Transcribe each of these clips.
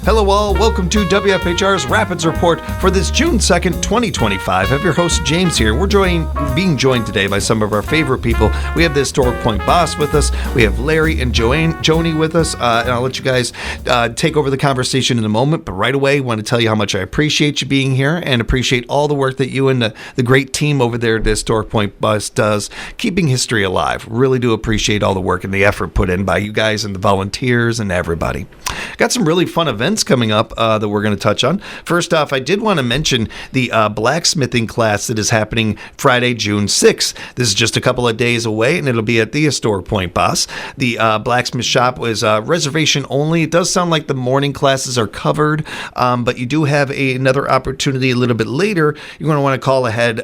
Hello all, welcome to WFHR's Rapids Report for this June 2nd, 2025. I have your host James here. We're being joined today by some of our favorite people. We have the Historic Point Basse with us. We have Larry and Joanie with us. And I'll let you guys take over the conversation in a moment. But right away, I want to tell you how much I appreciate you being here and appreciate all the work that you and the great team over there at the Historic Point Basse does, keeping history alive. Really do appreciate all the work and the effort put in by you guys and the volunteers and everybody. Got some really fun events coming up that we're going to touch on. First off, I did want to mention the blacksmithing class that is happening Friday, June 6th. This is just a couple of days away, and it'll be at the Historic Point Basse. The blacksmith shop was reservation only. It does sound like the morning classes are covered, but you do have another opportunity a little bit later. You're going to want to call ahead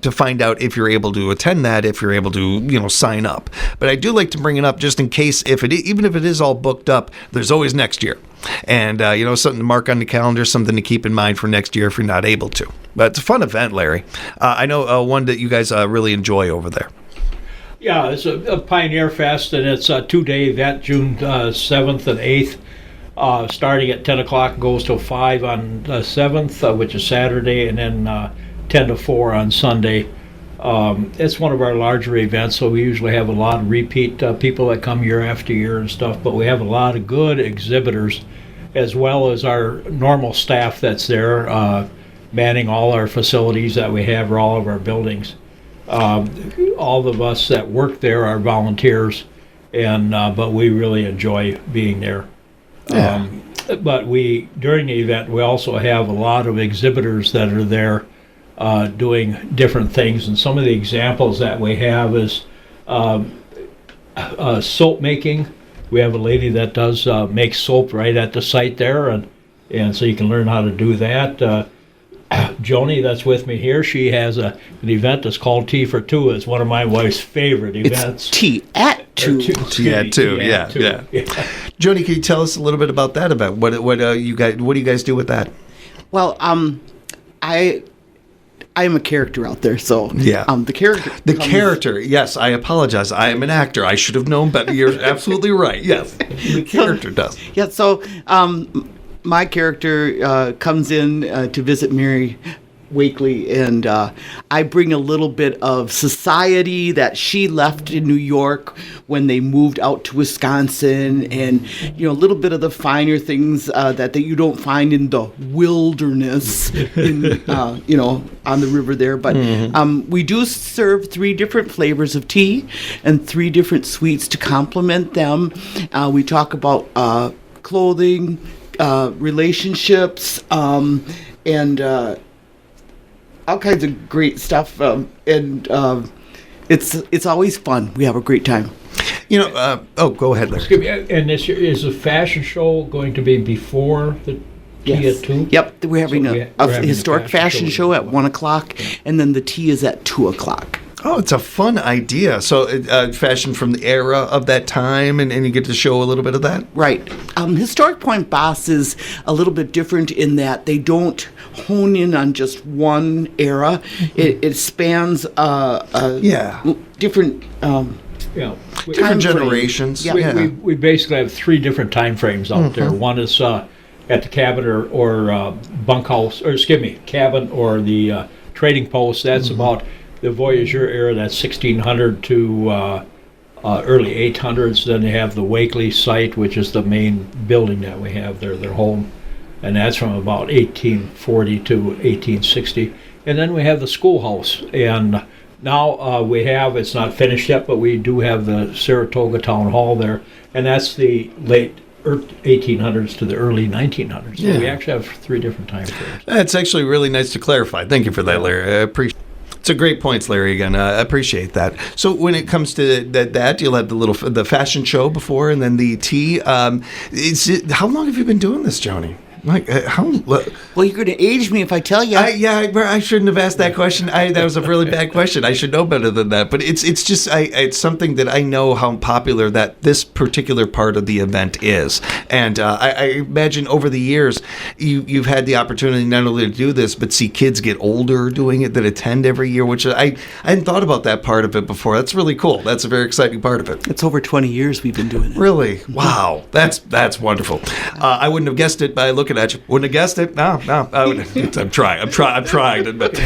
to find out if you're able to attend that, if you're able to, sign up. But I do like to bring it up just in case, even if it is all booked up, there's always next year. And, something to mark on the calendar, something to keep in mind for next year if you're not able to. But it's a fun event, Larry. I know one that you guys really enjoy over there. Yeah, it's a Pioneer Fest, and it's a 2-day event, June 7th and 8th, starting at 10 o'clock, goes till 5 on the 7th, which is Saturday, and then 10 to 4 on Sunday. It's one of our larger events, so we usually have a lot of repeat people that come year after year and stuff, but we have a lot of good exhibitors, as well as our normal staff that's there, manning all our facilities that we have, or all of our buildings. All of us that work there are volunteers, and but we really enjoy being there. Yeah. But during the event, we also have a lot of exhibitors that are there doing different things, and some of the examples that we have is soap making. We have a lady that does make soap right at the site there, and so you can learn how to do that. Joanie, that's with me here, she has an event that's called Tea for Two. It's one of my wife's favorite events. It's Tea at Two. Tea at Two, yeah. Joanie, can you tell us a little bit about that event? What do you guys do with that? Well, I am a character out there, so yeah. The character. Character. Yes, I apologize. I am an actor. I should have known better. You're absolutely right. Yes, the character does. Yeah. So, my character comes in to visit Mary Wakely, and I bring a little bit of society that she left in New York when they moved out to Wisconsin, and a little bit of the finer things that you don't find in the wilderness, on the river there. But we do serve 3 different flavors of tea and 3 different sweets to complement them. We talk about clothing, relationships, and all kinds of great stuff, and it's always fun. We have a great time. Go ahead, Larry. And this year, is the fashion show going to be before the tea at 2? Yep, we're having a historic fashion show at 1 o'clock, and then the tea is at 2 o'clock. Oh, it's a fun idea. So fashion from the era of that time, and you get to show a little bit of that? Right. Historic Point Basse is a little bit different in that they don't hone in on just one era. It spans different different generations. Yeah. We basically have 3 different time frames out there. One is at the cabin or bunkhouse, cabin or the trading post. That's about the Voyageur era, that's 1600 to early 800s. Then they have the Wakely site, which is the main building that we have there, their home, and that's from about 1840 to 1860. And then we have the schoolhouse, and now we have, it's not finished yet, but we do have the Saratoga Town Hall there, and that's the late 1800s to the early 1900s. So we actually have 3 different time frames. That's actually really nice to clarify. Thank you for that, Larry. I appreciate it. It's a great points, Larry. Again, I appreciate that. So when it comes to that, you'll have the fashion show before, and then the tea. How long have you been doing this, Joanie? Like how? Well, you're going to age me if I tell you. I shouldn't have asked that question. That was a really bad question. I should know better than that. But it's just it's something that I know how popular that this particular part of the event is, and I imagine over the years you've had the opportunity not only to do this but see kids get older doing it that attend every year, which I hadn't thought about that part of it before. That's really cool. That's a very exciting part of it. It's over 20 years we've been doing it. Really? Wow. That's wonderful. I wouldn't have guessed it by looking looking at you. Wouldn't have guessed it. No. I'm trying. But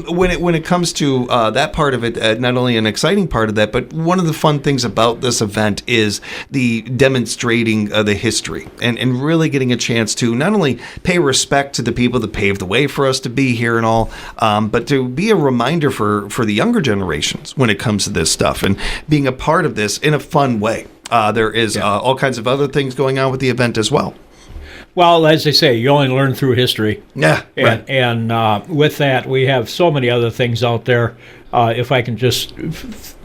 when it comes to that part of it, not only an exciting part of that, but one of the fun things about this event is the demonstrating the history and really getting a chance to not only pay respect to the people that paved the way for us to be here and all, but to be a reminder for the younger generations when it comes to this stuff and being a part of this in a fun way. There is all kinds of other things going on with the event as well. Well, as they say, you only learn through history. Yeah, right. And with that, we have so many other things out there. If I can just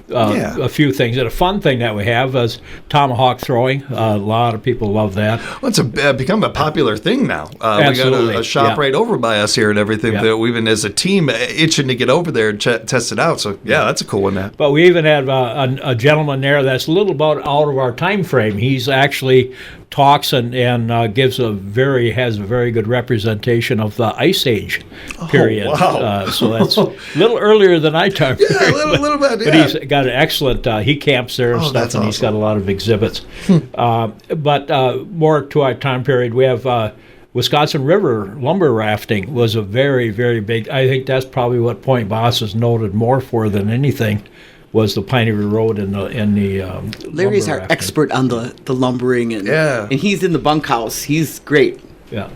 a few things. And a fun thing that we have is tomahawk throwing. A lot of people love that. Well, it's become a popular thing now. Absolutely. We got a shop right over by us here and everything. That we've been, as a team, itching to get over there and test it out. So, that's a cool one. That. But we even have a gentleman there that's a little about out of our time frame. He's actually talks and has a very good representation of the Ice Age period. Wow. So that's a little earlier than I time period. Yeah, a little bit. But he's got an excellent. He camps there and stuff, that's and awesome. He's got a lot of exhibits. But more to our time period, we have Wisconsin River lumber rafting was a very, very big. I think that's probably what Point Basse is noted more for than anything. Was the Pioneer Road and the Larry's our expert on the lumbering, and he's in the bunkhouse. He's great. Yeah.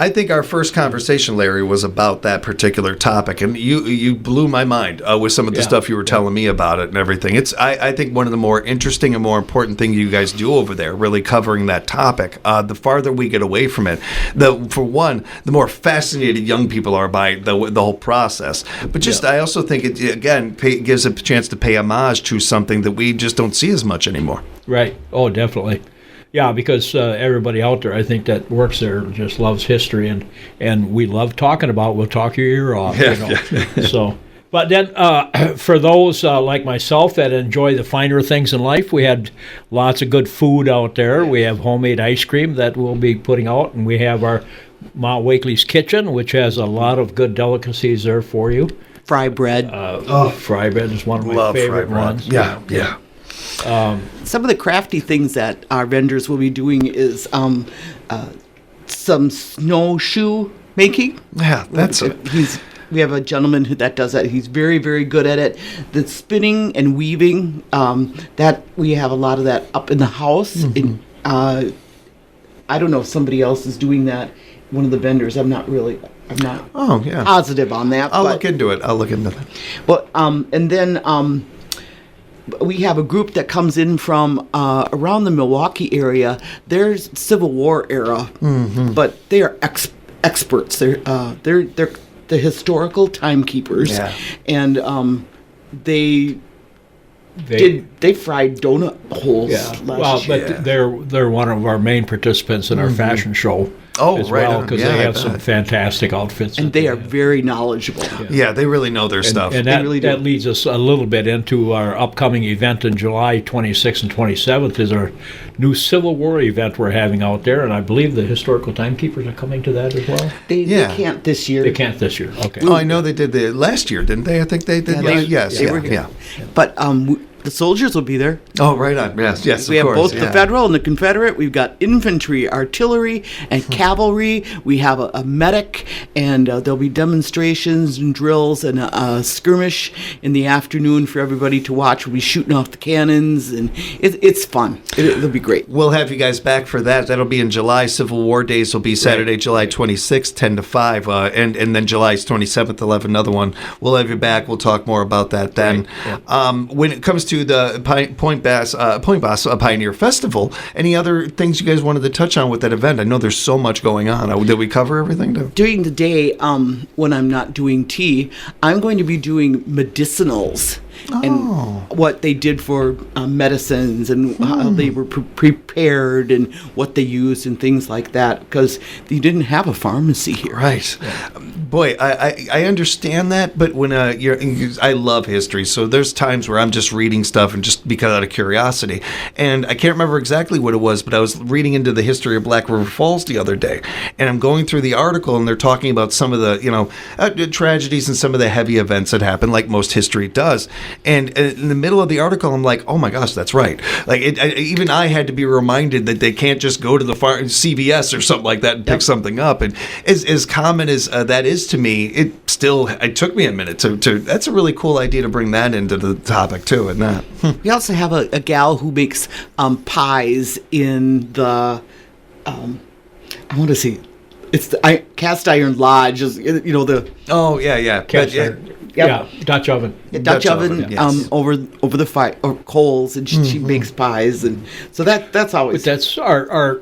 I think our first conversation, Larry, was about that particular topic, and you blew my mind with some of the stuff you were telling me about it and everything. It's I think one of the more interesting and more important things you guys do over there, really covering that topic. The farther we get away from it, for one, the more fascinated young people are by the whole process. But I also think it again gives a chance to pay homage to something that we just don't see as much anymore. Right. Oh, definitely. Yeah, because everybody out there, I think that works there, just loves history, and we love talking about it. We'll talk your ear off. So, but then for those like myself that enjoy the finer things in life, we had lots of good food out there. We have homemade ice cream that we'll be putting out, and we have our Ma Wakely's Kitchen, which has a lot of good delicacies there for you. Fry bread. Fry bread is one of my favorite ones. Yeah. Some of the crafty things that our vendors will be doing is some snowshoe making. Yeah, we have a gentleman that does that. He's very, very good at it. The spinning and weaving, that we have a lot of that up in the house. Mm-hmm. I don't know if somebody else is doing that. One of the vendors. I'm not positive on that. I'll look into it. that. Well, and then. We have a group that comes in from around the Milwaukee area. They're Civil War era, but they are experts. They're the historical timekeepers, and they fried donut holes. Last year. But they're one of our main participants in our fashion show. As well, because they have some fantastic outfits. And they are very knowledgeable. Yeah, they really know their stuff. And that leads us a little bit into our upcoming event in July 26th and 27th is our new Civil War event we're having out there. And I believe the historical timekeepers are coming to that as well. They can't this year. They can't this year. Okay. Oh, I know they did the last year, didn't they? I think they did. Yes. They were here. But the soldiers will be there. Oh, right on. Yes, we have both the Federal and the Confederate. We've got infantry, artillery, and cavalry. We have a medic, and there'll be demonstrations and drills and a skirmish in the afternoon for everybody to watch. We'll be shooting off the cannons, and it's fun. It'll be great. We'll have you guys back for that. That'll be in July. Civil War Days will be Saturday, July 26th, 10 to 5, and then July 27th, they'll have another one. We'll have you back. We'll talk more about that then. Right. Yeah. When it comes to the Point Basse Pioneer Festival, any other things you guys wanted to touch on with that event? I know there's so much going on. Did we cover everything? During the day, when I'm not doing tea, I'm going to be doing medicinals. And what they did for medicines and how they were prepared and what they used and things like that, because you didn't have a pharmacy here. Right. Boy, I understand that, but when I love history, so there's times where I'm just reading stuff and just because out of curiosity, and I can't remember exactly what it was, but I was reading into the history of Black River Falls the other day, and I'm going through the article, and they're talking about some of the tragedies and some of the heavy events that happened, like most history does. And in the middle of the article, I'm like, oh my gosh, that's right. Like even I had to be reminded that they can't just go to the CVS or something like that and pick something up. And as common as that is to me, it took me a minute to. That's a really cool idea to bring that into the topic too, isn't that? We also have a gal who makes pies in the. I want to see. It's the Cast Iron Lodge. The. Oh yeah. Cast iron. Yeah, Dutch oven. Dutch oven, yes. over the fire or coals, and she makes pies, and so that's always. But that's our.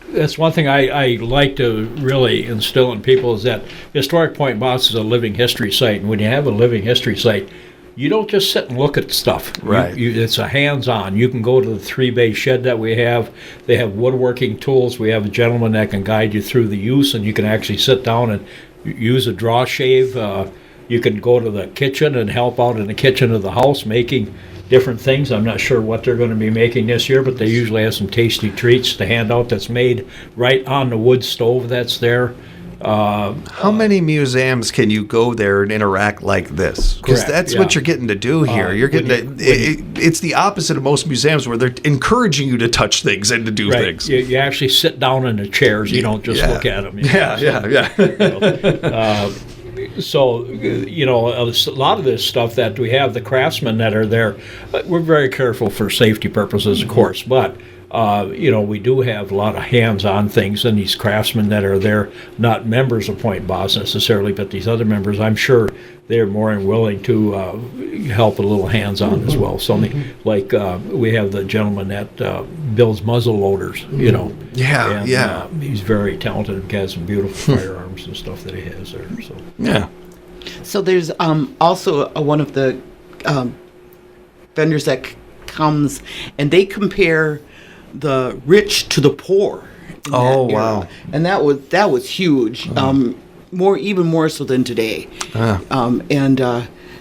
That's one thing I like to really instill in people is that Historic Point Basse is a living history site, and when you have a living history site, you don't just sit and look at stuff. Right. It's a hands-on. You can go to the 3-bay shed that we have. They have woodworking tools. We have a gentleman that can guide you through the use, and you can actually sit down and use a draw shave. You can go to the kitchen and help out in the kitchen of the house making different things. I'm not sure what they're going to be making this year, but they usually have some tasty treats to hand out that's made right on the wood stove that's there. How many museums can you go there and interact like this? Because that's what you're getting to do here. You're getting it's the opposite of most museums where they're encouraging you to touch things and to do things. You actually sit down in the chairs. You don't just look at them. So, a lot of this stuff that we have, the craftsmen that are there, we're very careful for safety purposes, of course, but we do have a lot of hands-on things, and these craftsmen that are there, not members of Point Basse necessarily, but these other members, I'm sure they're more than willing to help a little hands-on as well. Something like we have the gentleman that builds muzzle loaders, he's very talented and has some beautiful firearms and stuff that he has there. So So there's also one of the vendors that comes, and they compare the rich to the poor. Oh wow! And that was huge. Even more so than today.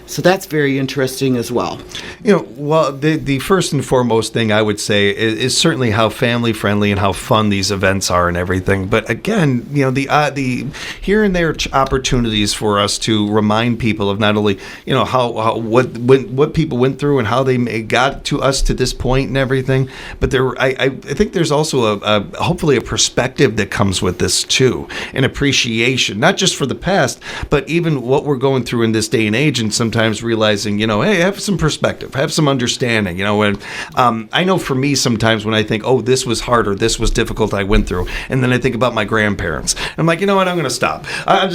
So that's very interesting as well. The first and foremost thing I would say is certainly how family friendly and how fun these events are and everything. But again, the here and there opportunities for us to remind people of not only what people went through and how they got to us to this point and everything, but I think there's also hopefully a perspective that comes with this too, an appreciation not just for the past, but even what we're going through in this day and age, and sometimes realizing, hey, have some perspective, have some understanding, and I know for me sometimes when I think, oh, this was hard or this was difficult I went through, and then I think about my grandparents, I'm like, you know what, I'm going to stop. It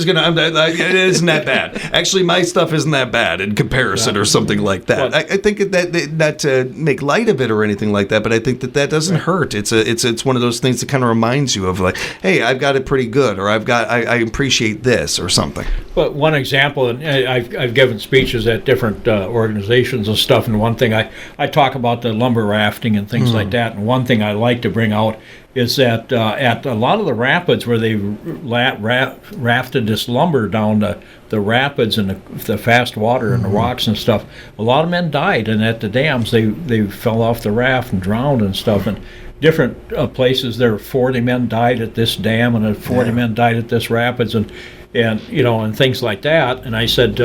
isn't that bad. Actually, my stuff isn't that bad in comparison or something like that. I think that not to make light of it or anything like that, but I think that doesn't hurt. It's one of those things that kind of reminds you of like, hey, I've got it pretty good, or I appreciate this or something. But one example, and I've given speeches at different organizations and stuff, and one thing I talk about the lumber rafting and things like that, and one thing I like to bring out is that at a lot of the rapids where they rafted this lumber down the rapids and the fast water and the rocks and stuff, a lot of men died, and at the dams they fell off the raft and drowned and stuff, and different places there 40 men died at this dam, and 40 men died at this rapids, and things like that. And I said,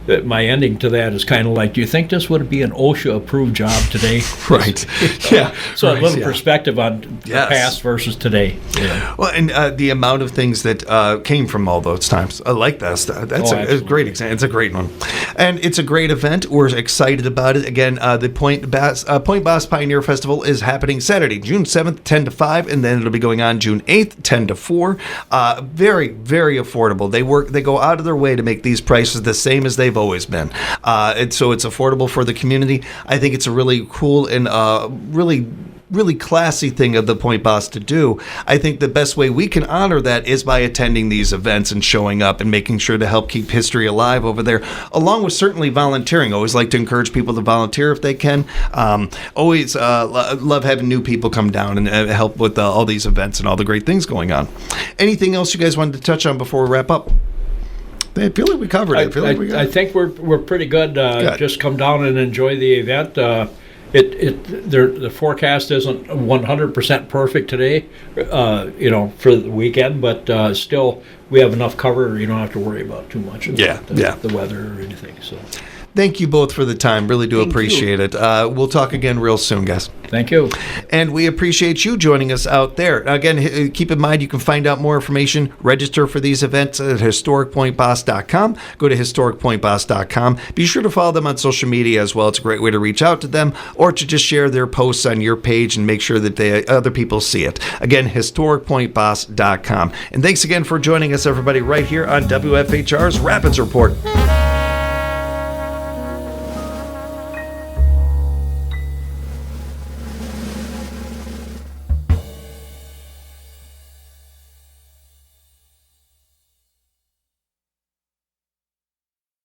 that my ending to that is kind of like, do you think this would be an OSHA-approved job today? Right. So a little perspective on the past versus today. Yeah. Well, and the amount of things that came from all those times. I like that stuff. That's a great example. It's a great one. And it's a great event. We're excited about it. Again, the Point Basse Pioneer Festival is happening Saturday, June 7th, 10 to 5, and then it'll be going on June 8th, 10 to 4. Very, very affordable. They go out of their way to make these prices the same as they've always been. So it's affordable for the community. I think it's a really cool and really classy thing of the Point Basse to do. I think the best way we can honor that is by attending these events and showing up and making sure to help keep history alive over there, along with certainly volunteering. Always like to encourage people to volunteer if they can. Always love having new people come down and help with all these events and all the great things going on. Anything else you guys wanted to touch on before we wrap up? I feel like we covered it. I think we're pretty good. Just come down and enjoy the event. The forecast isn't 100% perfect today, for the weekend, but still we have enough cover. You don't have to worry about too much about the weather or anything. So Thank you both for the time. Really do Thank appreciate it. We'll talk again real soon, guys. Thank you. And we appreciate you joining us out there. Again, keep in mind you can find out more information, register for these events at historicpointbasse.com. Go to historicpointbasse.com. Be sure to follow them on social media as well. It's a great way to reach out to them or to just share their posts on your page and make sure that other people see it. Again, historicpointbasse.com. And thanks again for joining us, everybody, right here on WFHR's Rapids Report.